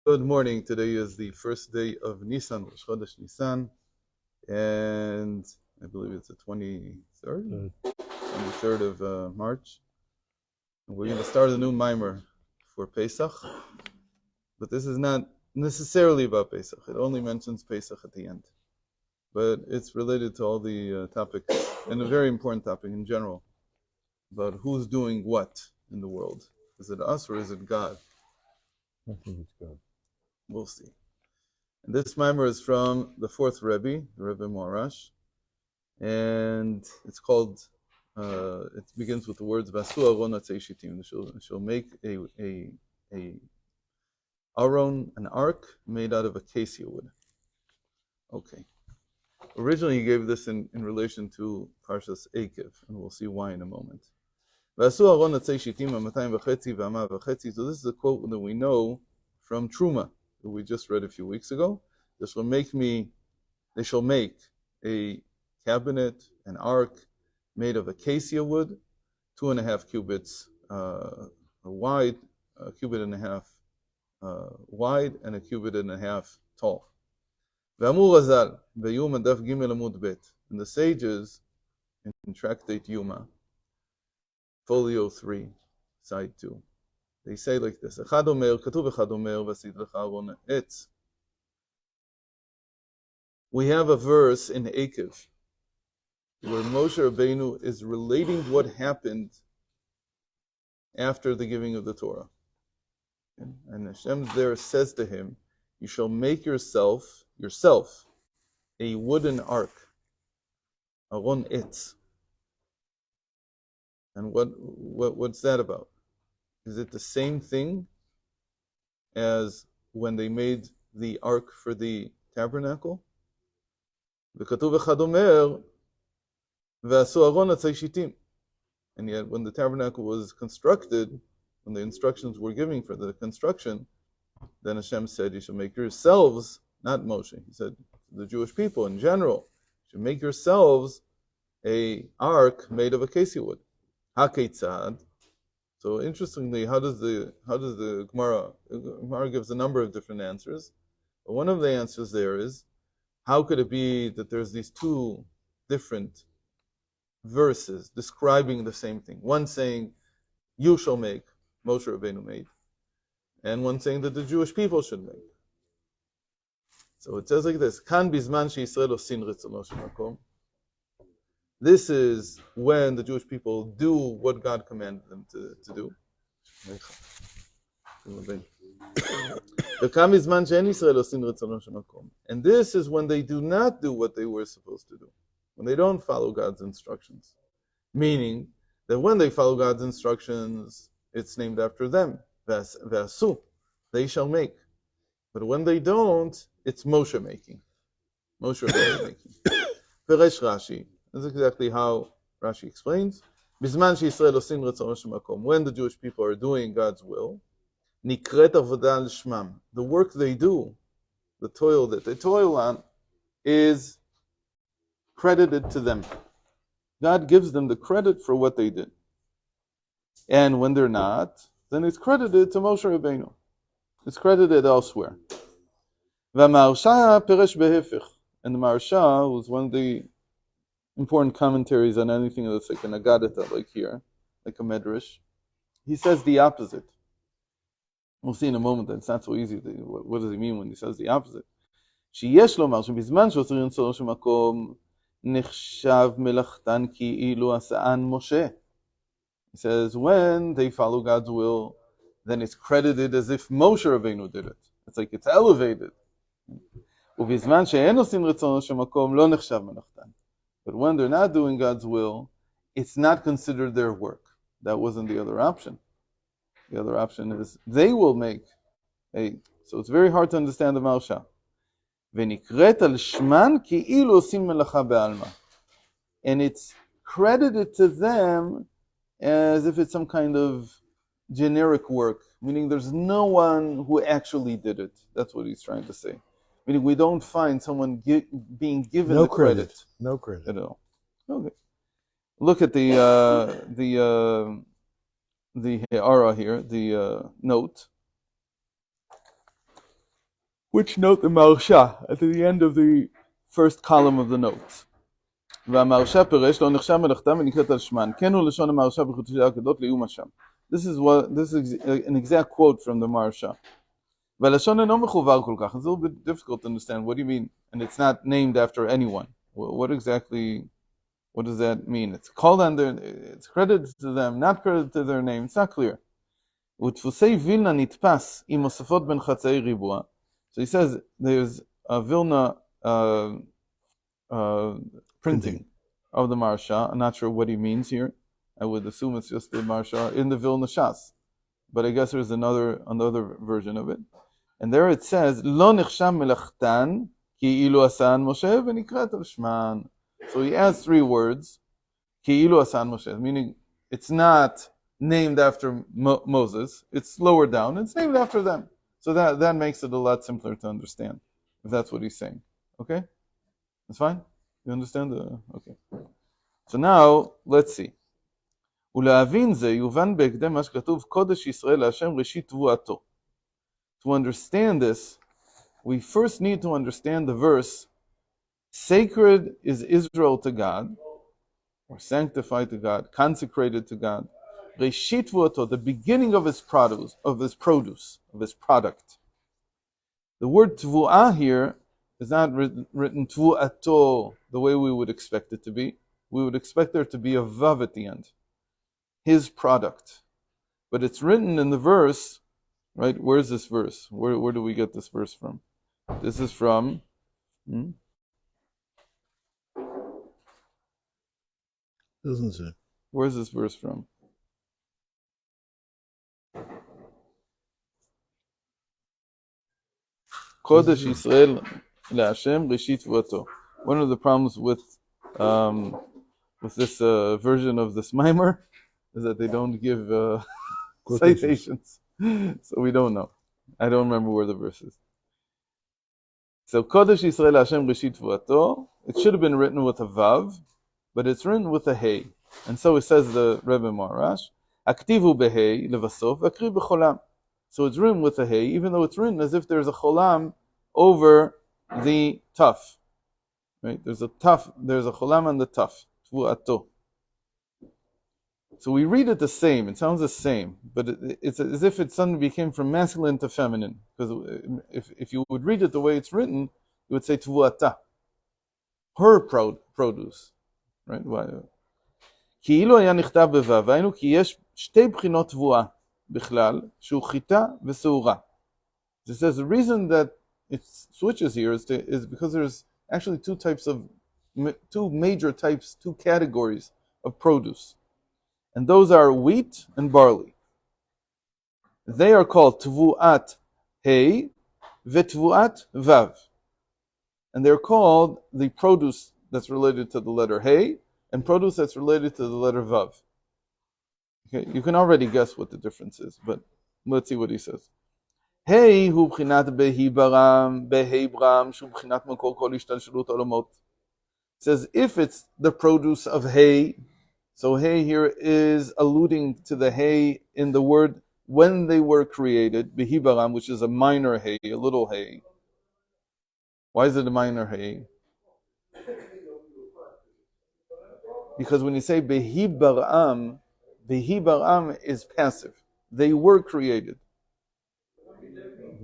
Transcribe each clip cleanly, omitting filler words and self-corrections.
Good morning. Today is the first day of Nisan, Rosh Chodesh Nisan, and I believe it's the 23rd, 23rd of March. And we're going to start a new mimer for Pesach, but this is not necessarily about Pesach. It only mentions Pesach at the end, but it's related to all the topics, and a very important topic in general, about who's doing what in the world. Is it us or is it God? I think it's God. We'll see. And this mimer is from the fourth Rebbe, the Rebbe Moarash, and it's called. It begins with the words "Vasu Aron Atzei Shitim." She'll make a aron, an ark made out of acacia wood. Okay. Originally, he gave this in relation to Parshas Ekev, and we'll see why in a moment. Vasu Aron Atzei Shitim Amatayim v'chetzi v'ama v'chetzi. So this is a quote that we know from Truma, that we just read a few weeks ago. They shall make a cabinet, an ark made of acacia wood, 2.5 cubits wide, a cubit and a half wide, and a cubit and a half tall. Ve'amur Razal, ve'yuma daf gimel amud bet. And the sages in Tractate Yuma, folio 3, side 2, they say like this: Echad omer, katuv echad omer, v'asid lecha aron etz. We have a verse in Ekev where Moshe Rabbeinu is relating what happened after the giving of the Torah. And Hashem there says to him, you shall make yourself a wooden ark, aron etz. And what's that about? Is it the same thing as when they made the ark for the tabernacle? וכתוב אחד אומר, ועשו ארון עצי שיטים. And yet when the tabernacle was constructed, when the instructions were given for the construction, then Hashem said, you shall make yourselves, not Moshe, he said, the Jewish people in general, you should make yourselves a ark made of acacia wood. HaKeitzad. So interestingly, how does the Gemara gives a number of different answers. But one of the answers there is, how could it be that there's these two different verses describing the same thing? One saying, you shall make, Moshe Rabbeinu made, and one saying that the Jewish people should make. So it says like this, Kan bizman sheYisrael osin ritzono shel makom. This is when the Jewish people do what God commanded them to do. And this is when they do not do what they were supposed to do, when they don't follow God's instructions. Meaning that when they follow God's instructions, it's named after them. Vasu, they shall make. But when they don't, it's Moshe making. Moshe Rabbeinu making. Peresh Rashi. That's exactly how Rashi explains. Bizman sheYisrael osin retzono shel makom. When the Jewish people are doing God's will, nikret avodah l'shmam. The work they do, the toil that they toil on, is credited to them. God gives them the credit for what they did. And when they're not, then it's credited to Moshe Rabbeinu. It's credited elsewhere. V'marsha peresh behefich. And the Marsha was one of the important commentaries on anything that's like an Agadata, like here, like a Medrash. He says the opposite. We'll see in a moment that it's not so easy. What does he mean when he says the opposite? שיש לומר שבזמן שעוצרים רצונו של מקום נחשב מלאכתן כאילו עשאן משה. He says when they follow God's will, then it's credited as if Moshe Rabbeinu did it. It's like it's elevated. ובזמן שאין עושים רצונו של מקום לא נחשב מלאכתן. But when they're not doing God's will, it's not considered their work. That wasn't the other option. The other option is they will make a. So it's very hard to understand the Marsha. ונקראת על שמן כאילו עושים מלאכה בעלמא. And it's credited to them as if it's some kind of generic work, meaning there's no one who actually did it. That's what he's trying to say. Meaning we don't find someone being given No the credit. No credit. At all. Okay. Look at the Ha'ara here, the note. which note the Marsha at the end of the first column of the notes. והמהרש"א פירש לא נחשב מלאכתם ונקראת על שמן. כן הוא לשון המהרש"א בחידושי האגדות לעיון השם. This is an exact quote from the Marsha. והלשון אינו מחובר כל כך. It's a little bit difficult to understand. What do you mean? And it's not named after anyone. What exactly, what does that mean? It's called under, it's credited to them, not credited to their name. It's not clear. ודפוסי וילנה נתפס עם הוספות בין חצאי ריבוע. So he says there's a Vilna printing of the Marsha. I'm not sure what he means here. I would assume it's just the Marsha in the Vilna Shas. But I guess there's another version of it. And there it says, Lo nechsham melachtan ki ilu asan Moshe v'nikrat al shman. So he adds 3 words, ki ilu asan Moshe, meaning it's not named after Moses. It's lower down. It's named after them. So that makes it a lot simpler to understand, if that's what he's saying. Okay? That's fine? You understand? Okay. So now, let's see. ולהבין זה יובן בהקדם מה שכתוב קודש ישראל להשם ראשית תבואתו. To understand this, we first need to understand the verse, sacred is Israel to God, or sanctified to God, consecrated to God. Reshit tvuato, the beginning of his produce, of his product. The word tvu'ah here is not written tvu'ato the way we would expect it to be. We would expect there to be a vav at the end. His product. But it's written in the verse, right? Where's this verse? Where do we get this verse from? This is from... Doesn't say. Where's this verse from? Kodesh Yisrael LaHashem Reshit Tvuato. One of the problems with this version of this mimer is that they don't give citations. So we don't know. I don't remember where the verse is. So Kodesh Yisrael LaHashem Reshit Tvuato. It should have been written with a vav, but it's written with a hey. And so it says the Rebbe Marash, Aktivu behei levasof akri b'cholam. So it's written with a hey, even though it's written as if there's a cholam over the tuf. Right? There's a cholam on the tuf. Tvuato. So we read it the same. It sounds the same, but it's as if it suddenly became from masculine to feminine. Because if you would read it the way it's written, you would say tvuata. Her produce. Right? כאילו היה נכתב בו"ב, היינו כי יש 2 בחינות תבואה בכלל, שהוא חיטה ושעורה. It says the reason that it switches here is because there's actually 2 major types, 2 categories of produce. And those are wheat and barley. They are called tvuat hey v'tvuat vav. And they're called the produce that's related to the letter hey, and produce that's related to the letter vav. Okay, you can already guess what the difference is, but let's see what he says. Hey hu b'chinat behi bram shu b'chinat makor kol ishtalshalut olamot. It says if it's the produce of hay, so hay here is alluding to the hay in the word when they were created, behi baram, which is a minor hay, a little hay. Why is it a minor hay? Because when you say Behi Bar'am is passive. They were created.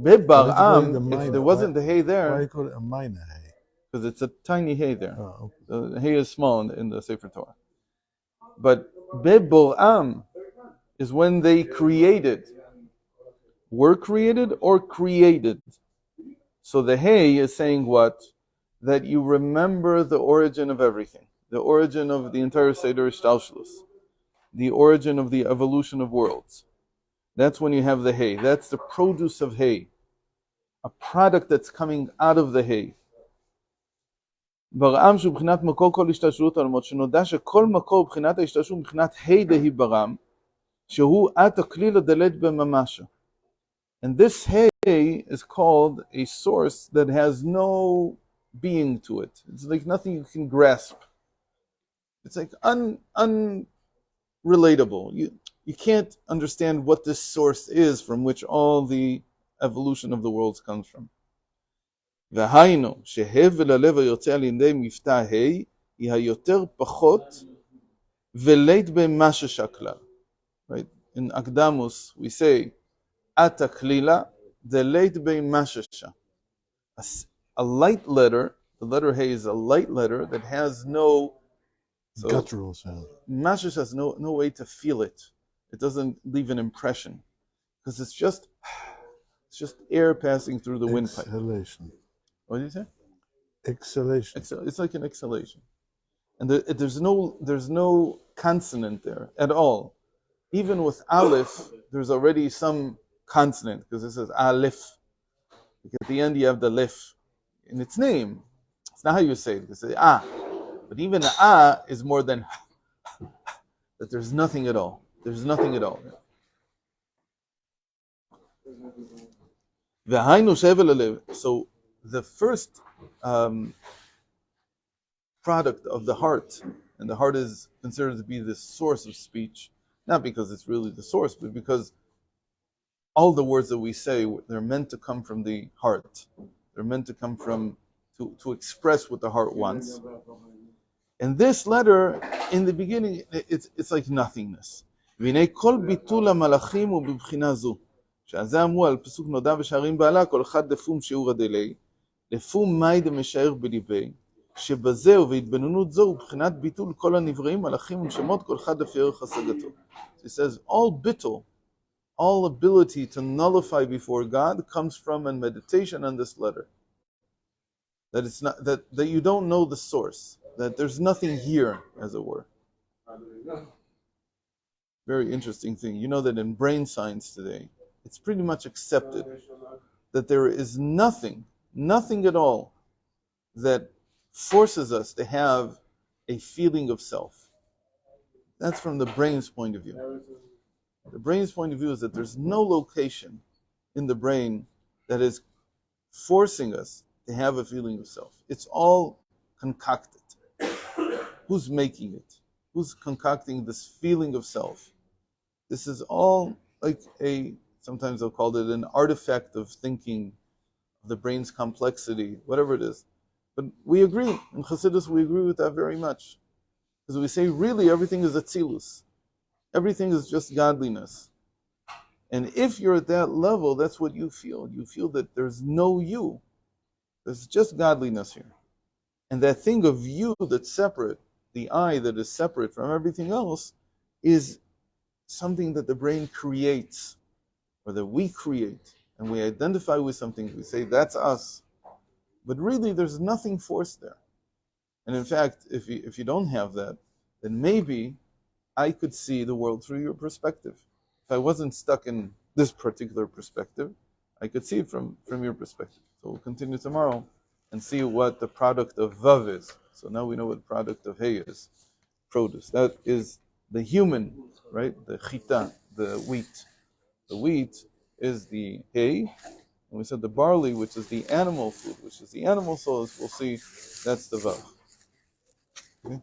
Be Bar'am, if there wasn't the hay there... Why do you call it a minor hay? Because it's a tiny hay there. Oh, okay. The hay is small in the Sefer Torah. But Be Bar'am is when they created. Were created or created. So the hay is saying what? That you remember the origin of everything. The origin of the entire Seder Ishtalshlus, the origin of the evolution of worlds. That's when you have the hay. That's the produce of hay, a product that's coming out of the hay. ברעם שהוא בחינת מקור כל השתלשלות העולמות, שנודע שכל מקור בחינת ההשתלשלות מבחינת hay דהי ברעם, שהוא עת הכליל הדלת בממשה. And this hay is called a source that has no being to it. It's like nothing you can grasp. It's like unrelatable. You can't understand what this source is from which all the evolution of the worlds comes from. והיינו, שהבל הלב היוצא על ידי מבטא ה' היא היותר פחות ולית במששה כלל. Right? In Akdamus we say, Ata klila, the late b'mashasha. A light letter, the letter Hey is a light letter that has no Guttural sound. Mashish has no way to feel it. It doesn't leave an impression. Because it's just air passing through the windpipe. Exhalation. What do you say? Exhalation. It's like an exhalation. And there's no consonant there at all. Even with Aleph, there's already some consonant, because it says Aleph. At the end you have the Lef in its name. It's not how you say it. You say Ah. But even the Ah is more than that. There's nothing at all. There's nothing at all. So the first product of the heart, and the heart is considered to be the source of speech, not because it's really the source, but because all the words that we say, they're meant to come from the heart. They're meant to come from, to express what the heart wants. And this letter, in the beginning, it's like nothingness. והנה כל ביטול המלאכים הוא בבחינה זו. שעזה אמרו על פסוק נודע ושערים בעלה, כל אחד לפום שיעור הדלי, לפום מי דמשער בליבי, שבזה ובהתבוננות זו הוא בחינת ביטול כל הנבראים, מלאכים ונשמות, כל אחד לפי ערך השגתו. It says, all bittul, all ability to nullify before God comes from a meditation on this letter. That it's not that you don't know the source, that there's nothing here, as it were. Very interesting thing. You know that in brain science today, it's pretty much accepted that there is nothing at all that forces us to have a feeling of self. That's from the brain's point of view. The brain's point of view is that there's no location in the brain that is forcing us to have a feeling of self. It's all concocted. Who's making it? Who's concocting this feeling of self? This is all like sometimes they'll call it an artifact of thinking, the brain's complexity, whatever it is. But we agree, in Chasidus we agree with that very much. Because we say really everything is atzilus. Everything is just godliness. And if you're at that level, that's what you feel. You feel that there's no you. There's just godliness here. And that thing of you that's separate, the I that is separate from everything else, is something that the brain creates, or that we create. And we identify with something, we say, that's us. But really, there's nothing forced there. And in fact, if you don't have that, then maybe I could see the world through your perspective. If I wasn't stuck in this particular perspective, I could see it from your perspective. So we'll continue tomorrow and see what the product of Vav is. So now we know what the product of Hey is. Produce. That is the human, right? The chita, the wheat. The wheat is the Hey. And we said the barley, which is the animal food, which is the animal soul, we'll see that's the Vav. Okay?